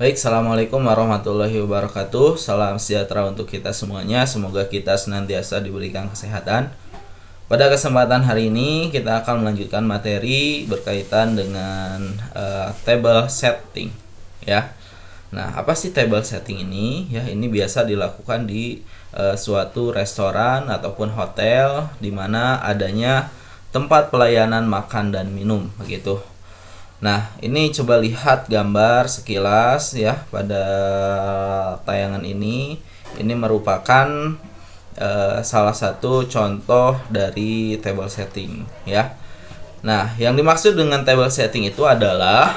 Baik, Assalamualaikum warahmatullahi wabarakatuh. Salam sejahtera untuk kita semuanya. Semoga kita senantiasa diberikan kesehatan. Pada kesempatan hari ini kita akan melanjutkan materi berkaitan dengan table setting, ya. Nah, apa sih table setting ini? Ya, ini biasa dilakukan di suatu restoran ataupun hotel di mana adanya tempat pelayanan makan dan minum, begitu. Nah, ini coba lihat gambar sekilas ya pada tayangan ini. Ini merupakan salah satu contoh dari table setting ya. Nah, yang dimaksud dengan table setting itu adalah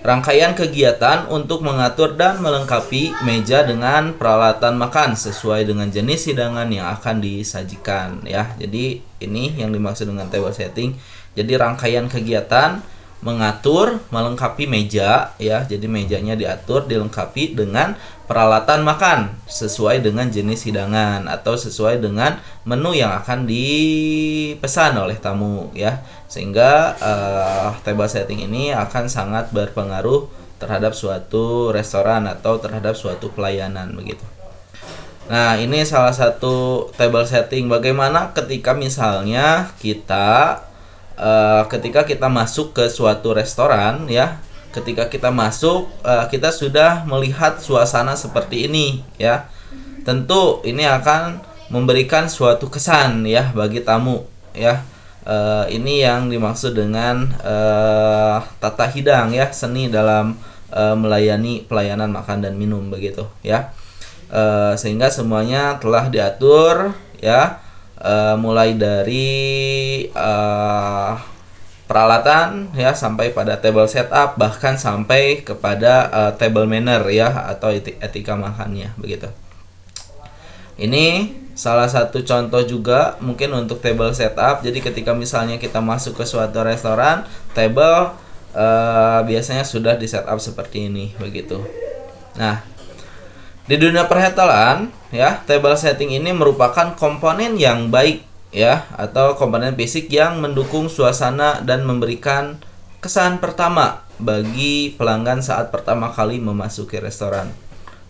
rangkaian kegiatan untuk mengatur dan melengkapi meja dengan peralatan makan sesuai dengan jenis hidangan yang akan disajikan ya. Jadi ini yang dimaksud dengan table setting. Jadi rangkaian kegiatan mengatur, melengkapi meja ya. Jadi mejanya diatur, dilengkapi dengan peralatan makan sesuai dengan jenis hidangan atau sesuai dengan menu yang akan dipesan oleh tamu ya. Sehingga table setting ini akan sangat berpengaruh terhadap suatu restoran atau terhadap suatu pelayanan begitu. Nah, ini salah satu table setting. Bagaimana ketika misalnya ketika kita masuk ke suatu restoran ya, ketika kita masuk kita sudah melihat suasana seperti ini ya. Tentu ini akan memberikan suatu kesan ya bagi tamu ya. Ini yang dimaksud dengan tata hidang ya, seni dalam melayani pelayanan makan dan minum begitu ya. Sehingga semuanya telah diatur ya. Mulai dari peralatan ya sampai pada table setup, bahkan sampai kepada table manner ya atau etika makannya begitu. Ini salah satu contoh juga mungkin untuk table setup. Jadi ketika misalnya kita masuk ke suatu restoran, table biasanya sudah di setup seperti ini begitu. Nah, di dunia perhotelan ya, table setting ini merupakan komponen yang baik ya, atau komponen fisik yang mendukung suasana dan memberikan kesan pertama bagi pelanggan saat pertama kali memasuki restoran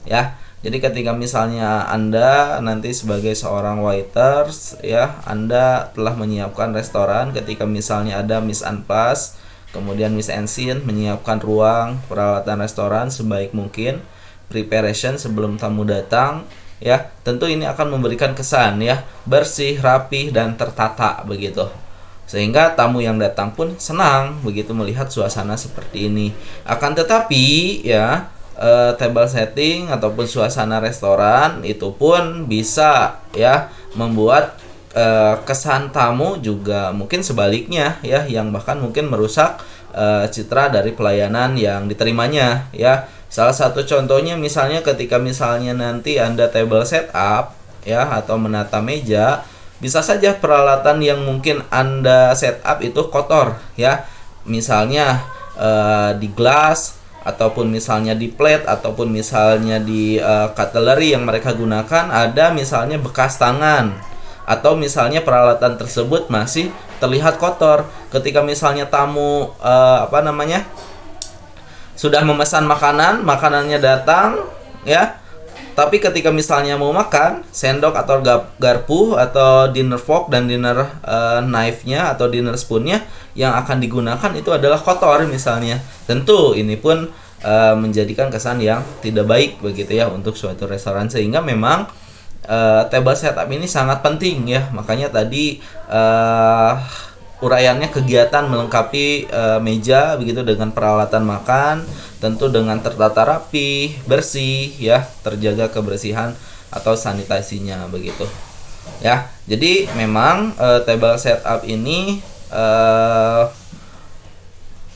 ya. Jadi ketika misalnya Anda nanti sebagai seorang waiters ya, Anda telah menyiapkan restoran, ketika misalnya ada mise en place, kemudian mise en scene, menyiapkan ruang peralatan restoran sebaik mungkin, preparation sebelum tamu datang ya, tentu ini akan memberikan kesan ya bersih, rapih dan tertata begitu. Sehingga tamu yang datang pun senang begitu melihat suasana seperti ini. Akan tetapi ya, table setting ataupun suasana restoran itu pun bisa ya membuat kesan tamu juga mungkin sebaliknya ya, yang bahkan mungkin merusak citra dari pelayanan yang diterimanya ya. Salah satu contohnya misalnya ketika misalnya nanti Anda table setup ya atau menata meja, bisa saja peralatan yang mungkin Anda setup itu kotor ya. Misalnya di gelas ataupun misalnya di plate ataupun misalnya di cutlery yang mereka gunakan ada misalnya bekas tangan, atau misalnya peralatan tersebut masih terlihat kotor. Ketika misalnya tamu sudah memesan makanannya datang ya, tapi ketika misalnya mau makan, sendok atau garpu atau dinner fork dan dinner knife-nya atau dinner spoon-nya yang akan digunakan itu adalah kotor misalnya. Tentu ini pun menjadikan kesan yang tidak baik begitu ya untuk suatu restoran. Sehingga memang table setup ini sangat penting ya. Makanya tadi uraiannya kegiatan melengkapi meja begitu dengan peralatan makan, tentu dengan tertata rapi, bersih ya, terjaga kebersihan atau sanitasinya begitu. Ya, jadi memang table setup ini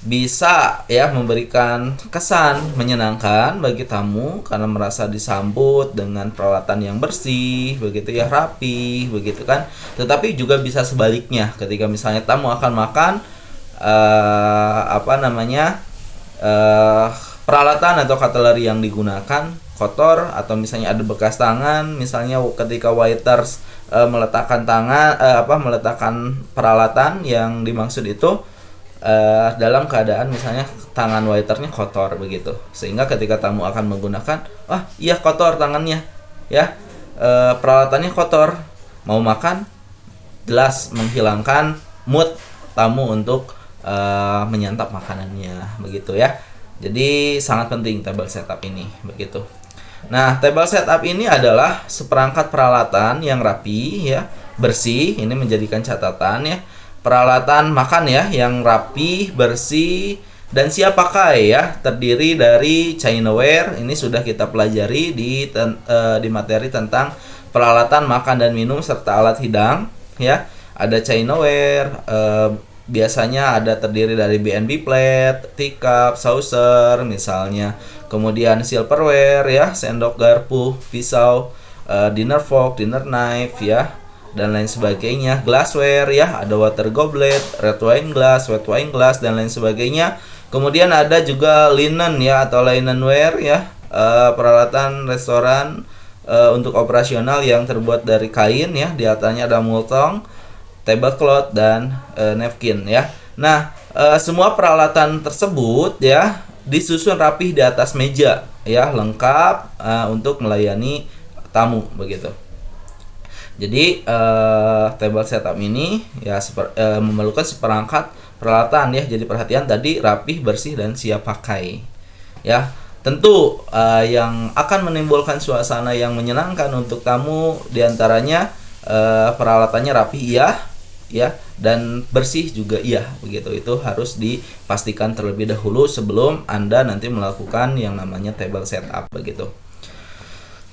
bisa ya memberikan kesan menyenangkan bagi tamu karena merasa disambut dengan peralatan yang bersih begitu ya, rapi begitu kan. Tetapi juga bisa sebaliknya, ketika misalnya tamu akan makan peralatan atau cutlery yang digunakan kotor, atau misalnya ada bekas tangan, misalnya ketika waiters meletakkan peralatan yang dimaksud itu dalam keadaan misalnya tangan waiternya kotor begitu, sehingga ketika tamu akan menggunakan, iya kotor tangannya ya, peralatannya kotor, mau makan jelas menghilangkan mood tamu untuk menyantap makanannya begitu ya. Jadi sangat penting table setup ini begitu. Nah, table setup ini adalah seperangkat peralatan yang rapi ya, bersih. Ini menjadikan catatan ya. Peralatan makan ya yang rapi, bersih dan siap pakai ya. Terdiri dari Chinaware. Ini sudah kita pelajari di materi tentang peralatan makan dan minum serta alat hidang ya. Ada Chinaware, biasanya ada terdiri dari B&B plate, teacup, saucer misalnya. Kemudian silverware ya, sendok garpu, pisau, dinner fork, dinner knife ya, dan lain sebagainya. Glassware ya, ada water goblet, red wine glass, white wine glass dan lain sebagainya. Kemudian ada juga linen ya atau linenware ya, peralatan restoran untuk operasional yang terbuat dari kain ya. Di atasnya ada multong, tablecloth dan napkin ya. Nah, semua peralatan tersebut ya disusun rapih di atas meja ya, lengkap untuk melayani tamu begitu. Jadi table setup ini ya memerlukan seperangkat peralatan ya. Jadi perhatian tadi rapih, bersih dan siap pakai ya. Tentu yang akan menimbulkan suasana yang menyenangkan untuk tamu diantaranya peralatannya rapi ya, dan bersih juga iya begitu. Itu harus dipastikan terlebih dahulu sebelum Anda nanti melakukan yang namanya table setup begitu.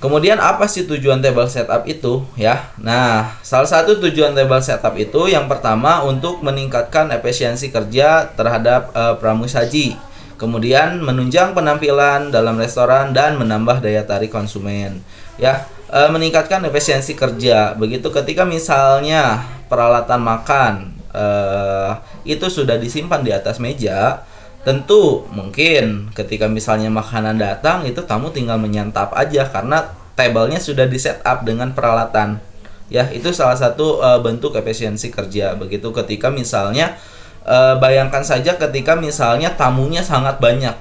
Kemudian apa sih tujuan table setup itu ya? Nah, salah satu tujuan table setup itu yang pertama untuk meningkatkan efisiensi kerja terhadap pramusaji. Kemudian menunjang penampilan dalam restoran dan menambah daya tarik konsumen ya. Meningkatkan efisiensi kerja begitu. Ketika misalnya peralatan makan itu sudah disimpan di atas meja, tentu mungkin ketika misalnya makanan datang itu tamu tinggal menyantap aja karena tablenya sudah di setup dengan peralatan ya. Itu salah satu bentuk efisiensi kerja begitu. Ketika misalnya bayangkan saja ketika misalnya tamunya sangat banyak,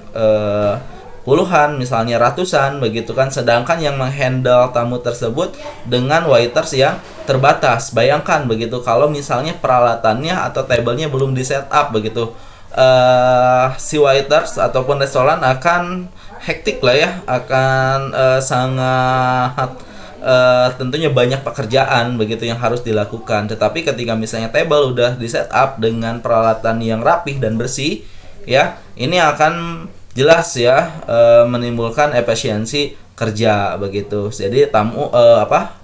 puluhan misalnya ratusan begitu kan, sedangkan yang menghandle tamu tersebut dengan waiters yang terbatas. Bayangkan begitu kalau misalnya peralatannya atau tablenya belum di setup begitu, si waiters ataupun restoran akan hektik lah ya, akan sangat tentunya banyak pekerjaan begitu yang harus dilakukan. Tetapi ketika misalnya table udah di setup dengan peralatan yang rapih dan bersih ya, ini akan jelas ya menimbulkan efisiensi kerja begitu. Jadi tamu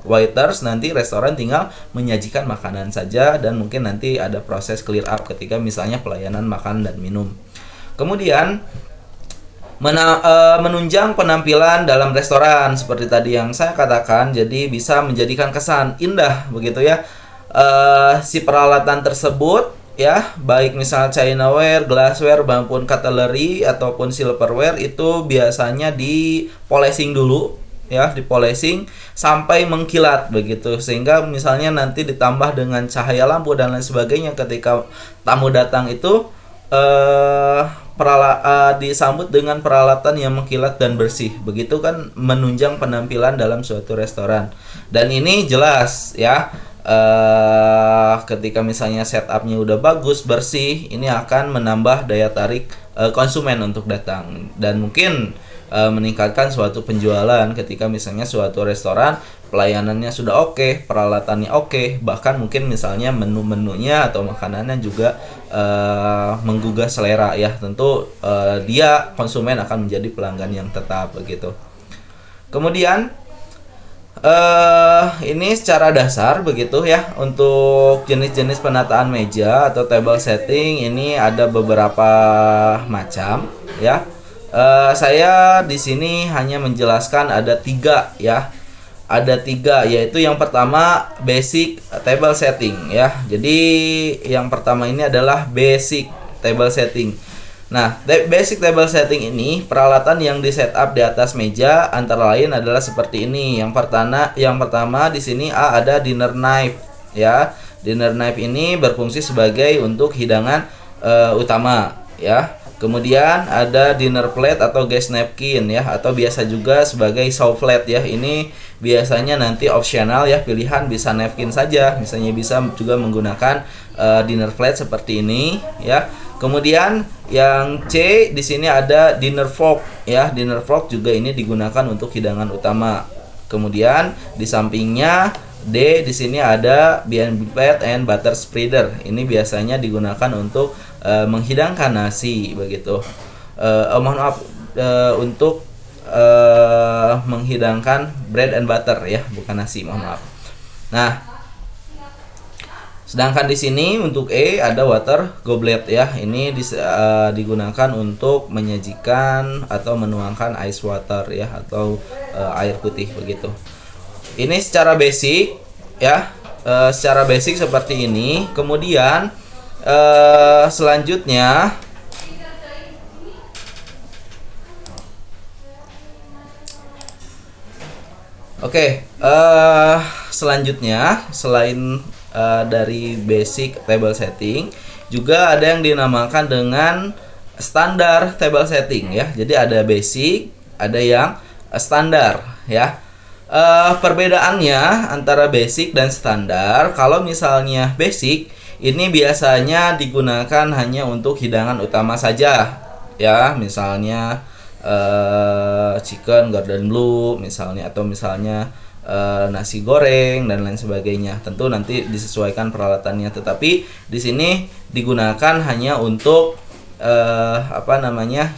waiters nanti restoran tinggal menyajikan makanan saja dan mungkin nanti ada proses clear up ketika misalnya pelayanan makan dan minum. Kemudian menunjang penampilan dalam restoran seperti tadi yang saya katakan, jadi bisa menjadikan kesan indah begitu ya. Si peralatan tersebut ya, baik misal Chinaware, glassware maupun cutlery ataupun silverware itu biasanya di polishing dulu ya, di polishing sampai mengkilat begitu, sehingga misalnya nanti ditambah dengan cahaya lampu dan lain sebagainya ketika tamu datang itu disambut dengan peralatan yang mengkilat dan bersih begitu kan, menunjang penampilan dalam suatu restoran. Dan ini jelas ya, ketika misalnya setupnya udah bagus, bersih, ini akan menambah daya tarik konsumen untuk datang dan mungkin meningkatkan suatu penjualan ketika misalnya suatu restoran pelayanannya sudah oke, peralatannya oke, bahkan mungkin misalnya menu-menunya atau makanannya juga menggugah selera ya. Tentu dia konsumen akan menjadi pelanggan yang tetap begitu. Kemudian ini secara dasar begitu ya, untuk jenis-jenis penataan meja atau table setting ini ada beberapa macam ya. Saya di sini hanya menjelaskan ada 3 ya. Ada 3, yaitu yang pertama basic table setting ya. Jadi yang pertama ini adalah basic table setting. Nah, basic table setting ini peralatan yang di setup di atas meja antara lain adalah seperti ini. Yang pertama di sini ada dinner knife ya. Dinner knife ini berfungsi sebagai untuk hidangan utama ya. Kemudian ada dinner plate atau guest napkin ya, atau biasa juga sebagai show plate ya. Ini biasanya nanti optional ya, pilihan bisa napkin saja, misalnya bisa juga menggunakan dinner plate seperti ini ya. Kemudian yang C di sini ada dinner fork ya. Dinner fork juga ini digunakan untuk hidangan utama. Kemudian di sampingnya D di sini ada B&B plate and butter spreader. Ini biasanya digunakan untuk menghidangkan nasi begitu. Mohon maaf, untuk menghidangkan bread and butter ya, bukan nasi, mohon maaf. Nah, sedangkan di sini untuk E ada water goblet ya. Ini digunakan untuk menyajikan atau menuangkan ice water ya, atau air putih begitu. Ini secara basic ya, secara basic seperti ini. Kemudian selanjutnya selanjutnya selain dari basic table setting, juga ada yang dinamakan dengan standar table setting ya. Jadi ada basic, ada yang standar ya. Perbedaannya antara basic dan standar, kalau misalnya basic ini biasanya digunakan hanya untuk hidangan utama saja ya, misalnya chicken garden blue misalnya, atau misalnya nasi goreng dan lain sebagainya. Tentu nanti disesuaikan peralatannya, tetapi di sini digunakan hanya untuk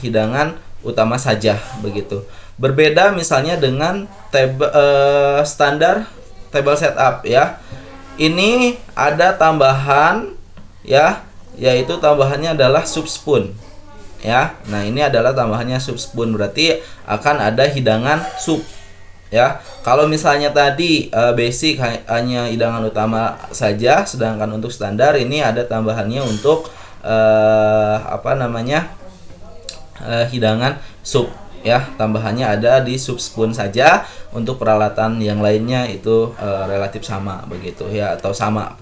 hidangan utama saja begitu. Berbeda misalnya dengan standar table setup ya. Ini ada tambahan ya, yaitu tambahannya adalah soup spoon ya. Nah, ini adalah tambahannya soup spoon, berarti akan ada hidangan sup ya. Kalau misalnya tadi basic hanya hidangan utama saja, sedangkan untuk standar ini ada tambahannya untuk hidangan sup ya. Tambahannya ada di soup spoon saja. Untuk peralatan yang lainnya itu relatif sama begitu ya, atau sama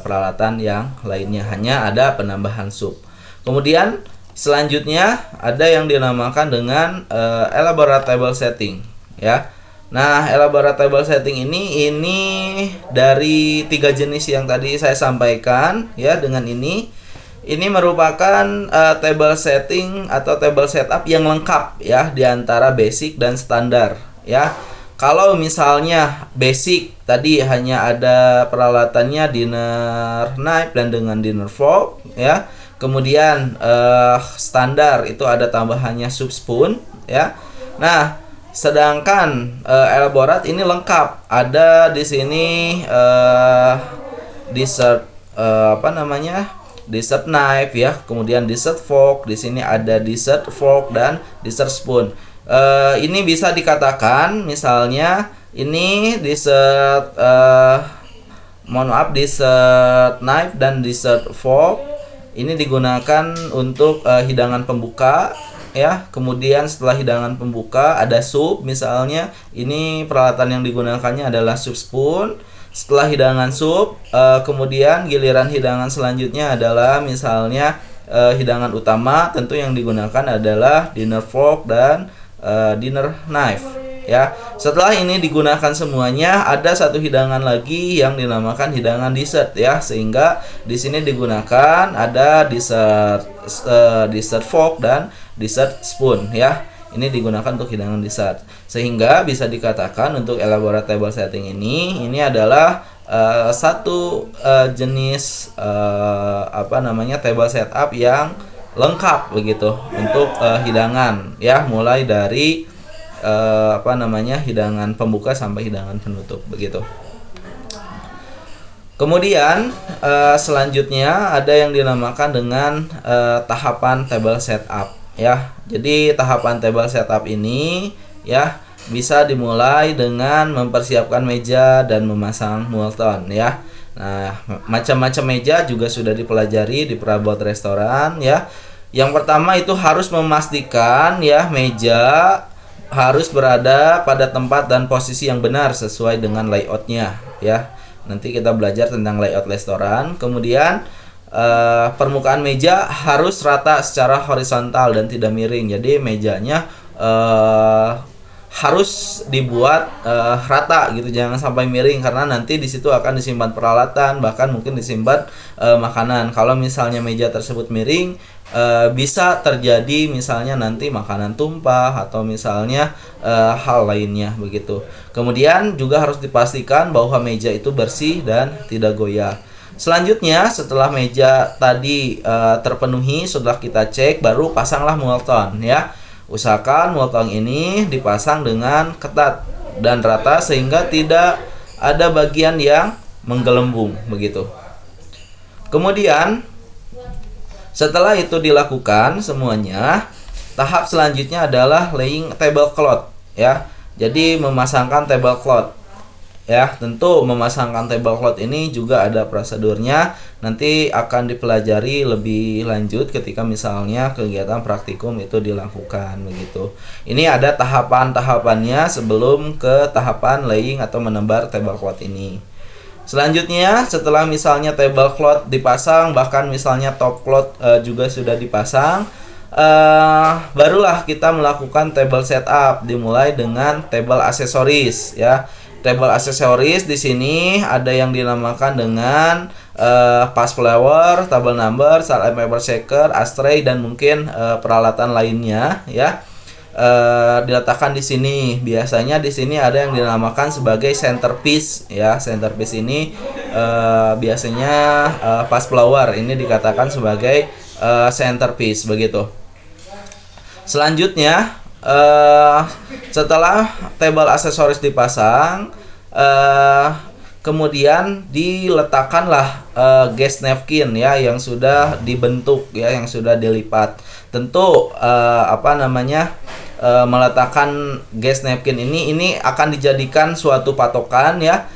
peralatan yang lainnya, hanya ada penambahan sup. Kemudian selanjutnya ada yang dinamakan dengan elaborate table setting ya. Nah, elaborate table setting ini dari 3 jenis yang tadi saya sampaikan ya. Dengan ini merupakan table setting atau table setup yang lengkap ya, di antara basic dan standar ya. Kalau misalnya basic tadi hanya ada peralatannya dinner knife dan dengan dinner fork ya. Kemudian standar itu ada tambahannya soup spoon ya. Nah, sedangkan elaborate ini lengkap. Ada di sini dessert dessert knife ya, kemudian dessert fork, di sini ada dessert fork dan dessert spoon. Ini bisa dikatakan misalnya ini dessert dessert knife dan dessert fork ini digunakan untuk hidangan pembuka ya. Kemudian setelah hidangan pembuka ada sup misalnya, ini peralatan yang digunakannya adalah soup spoon. Setelah hidangan sup, kemudian giliran hidangan selanjutnya adalah misalnya hidangan utama, tentu yang digunakan adalah dinner fork dan dinner knife ya. Setelah ini digunakan semuanya, ada satu hidangan lagi yang dinamakan hidangan dessert ya, sehingga di sini digunakan ada dessert fork dan dessert spoon ya. Ini digunakan untuk hidangan dessert, sehingga bisa dikatakan untuk elaborate table setting ini adalah satu jenis table setup yang lengkap begitu untuk hidangan ya, mulai dari hidangan pembuka sampai hidangan penutup begitu. Kemudian selanjutnya ada yang dinamakan dengan tahapan table setup ya. Jadi tahapan table setup ini ya bisa dimulai dengan mempersiapkan meja dan memasang multon ya. Nah, macam-macam meja juga sudah dipelajari di perabot restoran ya. Yang pertama itu harus memastikan ya meja harus berada pada tempat dan posisi yang benar sesuai dengan layoutnya ya. Nanti kita belajar tentang layout restoran. Kemudian permukaan meja harus rata secara horizontal dan tidak miring. Jadi mejanya harus dibuat rata gitu, jangan sampai miring karena nanti di situ akan disimpan peralatan, bahkan mungkin disimpan makanan. Kalau misalnya meja tersebut miring, bisa terjadi misalnya nanti makanan tumpah atau misalnya hal lainnya begitu. Kemudian juga harus dipastikan bahwa meja itu bersih dan tidak goyah. Selanjutnya setelah meja tadi terpenuhi, sudah kita cek, baru pasanglah Multon ya. Usahakan Multon ini dipasang dengan ketat dan rata sehingga tidak ada bagian yang menggelembung begitu. Kemudian setelah itu dilakukan semuanya, tahap selanjutnya adalah laying tablecloth ya. Jadi memasangkan tablecloth. Ya, tentu memasangkan tablecloth ini juga ada prosedurnya. Nanti akan dipelajari lebih lanjut ketika misalnya kegiatan praktikum itu dilakukan begitu. Ini ada tahapan-tahapannya sebelum ke tahapan laying atau menebar tablecloth ini. Selanjutnya setelah misalnya tablecloth dipasang, bahkan misalnya top cloth juga sudah dipasang, barulah kita melakukan table setup, dimulai dengan table aksesoris ya. Table aksesoris di sini ada yang dinamakan dengan pas flower, table number, salt and pepper shaker, ashtray dan mungkin peralatan lainnya ya. Diletakkan di sini. Biasanya di sini ada yang dinamakan sebagai centerpiece ya. Centerpiece ini biasanya pas flower ini dikatakan sebagai centerpiece begitu. Selanjutnya setelah table aksesoris dipasang, kemudian diletakkanlah gas napkin ya yang sudah dibentuk ya, yang sudah dilipat. Tentu meletakkan gas napkin ini akan dijadikan suatu patokan ya,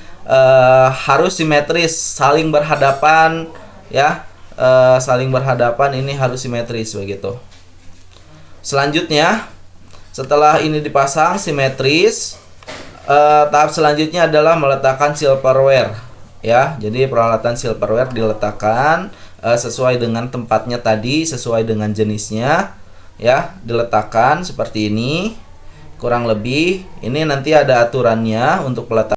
harus simetris, saling berhadapan ya, saling berhadapan, ini harus simetris begitu. Selanjutnya setelah ini dipasang simetris, tahap selanjutnya adalah meletakkan silverware ya. Jadi peralatan silverware diletakkan sesuai dengan tempatnya tadi, sesuai dengan jenisnya ya, diletakkan seperti ini kurang lebih. Ini nanti ada aturannya untuk peletakan